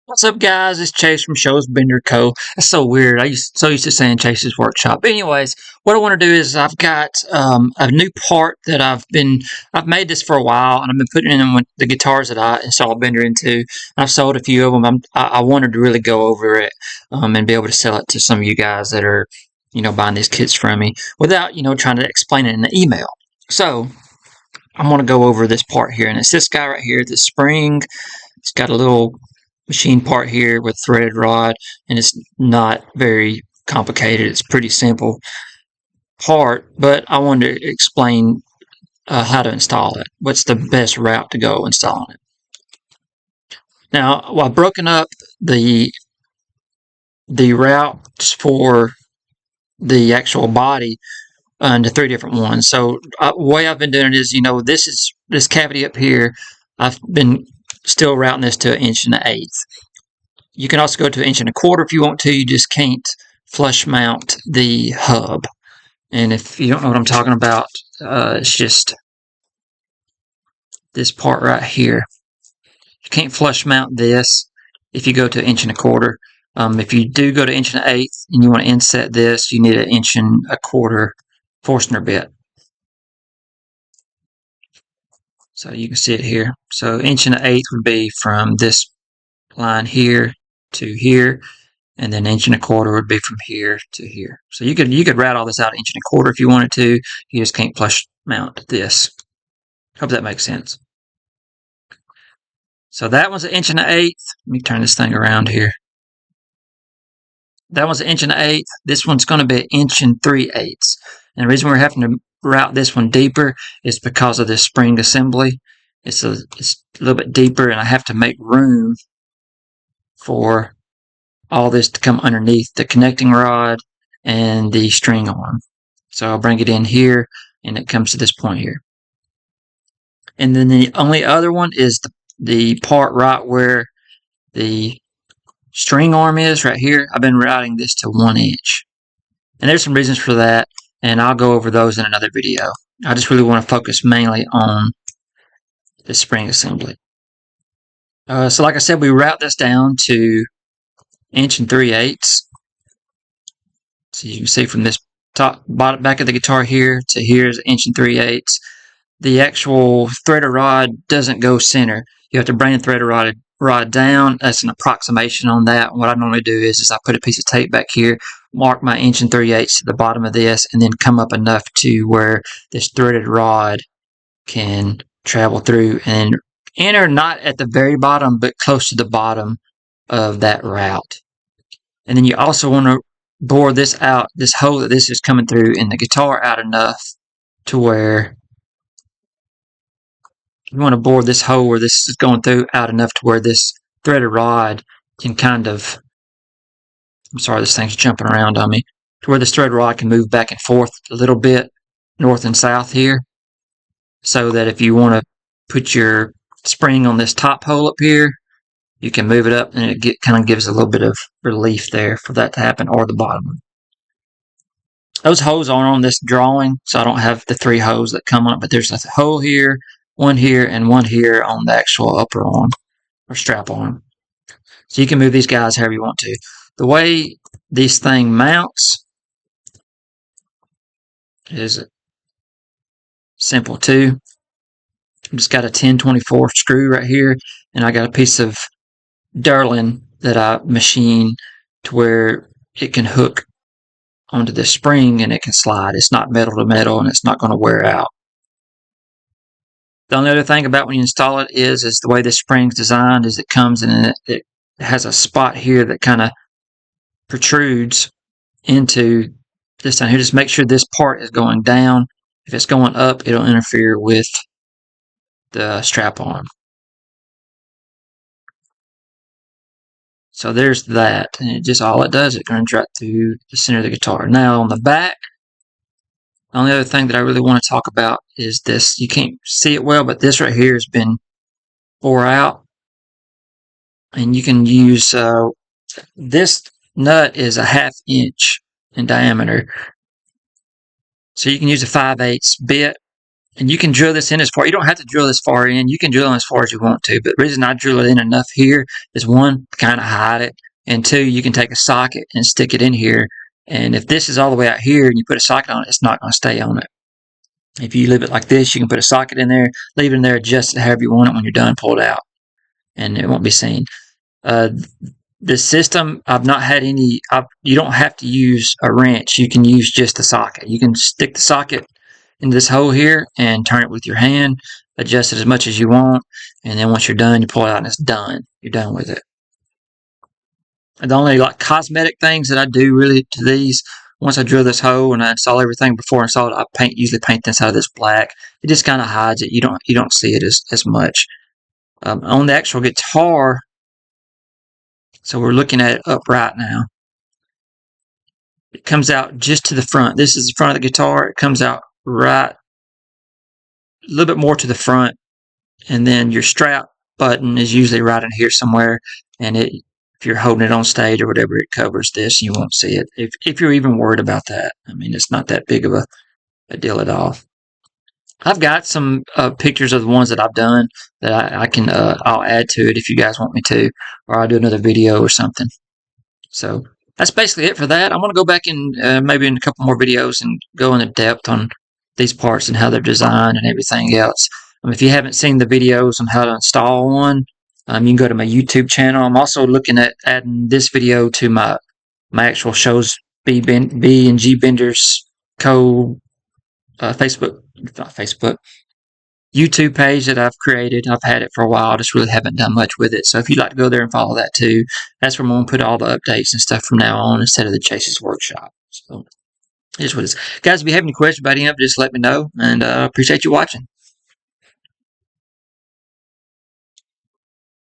What's up, guys? It's Chase from Shoals Bender Co. That's so weird. So used to saying Chase's Workshop. But anyways, what I want to do is I've got a new part that I've made this for a while, and I've been putting in with the guitars that I install Bender into. I've sold a few of them. I wanted to really go over it and be able to sell it to some of you guys that are buying these kits from me without trying to explain it in an email. So I'm going to go over this part here, and it's this guy right here, this spring. It's got a little machine part here with threaded rod, and it's not very complicated. It's pretty simple part, but I wanted to explain how to install it. What's the best route to go installing it? Now, I've broken up the routes for the actual body into 3 different ones. So the way I've been doing it is, this cavity up here, I've been still routing this to 1.1/8. You can also go to 1.25 if you want to. You just can't flush mount the hub. And if you don't know what I'm talking about, it's just this part right here. You can't flush mount this if you go to 1.25. If you do go to 1.1/8 and you want to inset this, you need an 1.25 Forstner bit. So you can see it here. So 1.1/8 would be from this line here to here, and then 1.25 would be from here to here. So you could route all this out 1.25 if you wanted to. You just can't flush mount this. Hope that makes sense. So that one's 1.1/8. Let me turn this thing around here. That one's 1.1/8. This one's going to be 1.3/8. And the reason we're having to route this one deeper is because of this spring assembly. It's a little bit deeper, and I have to make room for all this to come underneath the connecting rod and the string arm. So I'll bring it in here, and it comes to this point here. And then the only other one is the part right where the string arm is right here. I've been routing this to 1 inch. And there's some reasons for that, and I'll go over those in another video. I just really want to focus mainly on the spring assembly. So like I said, we route this down to 1.3/8. So you can see from this back of the guitar here to here is 1.3/8. The actual threaded rod doesn't go center. You have to bring the threaded rod down. That's an approximation on that. What I normally do is I put a piece of tape back here, mark my 1.3/8 to the bottom of this, and then come up enough to where this threaded rod can travel through and enter not at the very bottom, but close to the bottom of that route. And then you also want to bore this out, this hole that this is coming through in the guitar out enough to where you want to bore this hole where this is going through out enough to where this threaded rod can kind of, I'm sorry, this thing's jumping around on me, to where this threaded rod can move back and forth a little bit north and south here, so that if you want to put your spring on this top hole up here, you can move it up, and it kind of gives a little bit of relief there for that to happen, or the bottom. Those holes aren't on this drawing, so I don't have the 3 holes that come on it, but there's a hole here, one here, and one here on the actual upper arm or strap arm. So you can move these guys however you want to. The way this thing mounts is simple too. I've just got a 10/24 screw right here, and I got a piece of Durlin that I machine to where it can hook onto this spring and it can slide. It's not metal to metal, and it's not going to wear out. The only other thing about when you install it is the way this spring's designed is it comes and it has a spot here that kind of protrudes into this down here. Just make sure this part is going down. If it's going up, it'll interfere with the strap arm. So there's that, and it just all it does, it runs right through the center of the guitar. Now on the back, the only other thing that I really want to talk about is this. You can't see it well, but this right here has been bore out, and you can use this nut is a 1/2 inch in diameter, so you can use a 5/8 bit And you can drill this in as far. You don't have to drill this far in. You can drill in as far as you want to. But the reason I drill it in enough here is, one, kind of hide it, and two, you can take a socket and stick it in here. And if this is all the way out here and you put a socket on it, it's not going to stay on it. If you leave it like this, you can put a socket in there, leave it in there, adjust it however you want it. When you're done, pull it out, and it won't be seen. This system, I've not had any. You don't have to use a wrench. You can use just a socket. You can stick the socket into this hole here and turn it with your hand, adjust it as much as you want, and then once you're done, you pull it out and it's done. You're done with it. And the only like cosmetic things that I do really to these, once I drill this hole and I install everything, before I install it, I usually paint this out of this black. It just kind of hides it. You don't see it as much. On the actual guitar, so we're looking at it upright now. It comes out just to the front. This is the front of the guitar. It comes out right a little bit more to the front, and then your strap button is usually right in here somewhere, and if you're holding it on stage or whatever, it covers this. You won't see it if you're even worried about that. I mean, it's not that big of a deal at all. I've got some pictures of the ones that I've done that I'll add to it if you guys want me to, or I'll do another video or something. So that's basically it for that. I'm going to go back and maybe in a couple more videos and go into depth on these parts and how they're designed and everything else. If you haven't seen the videos on how to install one, you can go to my YouTube channel. I'm also looking at adding this video to my actual Shoals B and G Benders Co. YouTube page that I've created. I've had it for a while, just really haven't done much with it. So if you'd like to go there and follow that too, that's where I'm going to put all the updates and stuff from now on instead of the Chases Workshop. So here's what it is. Guys, if you have any questions about any of it, just let me know, and I appreciate you watching.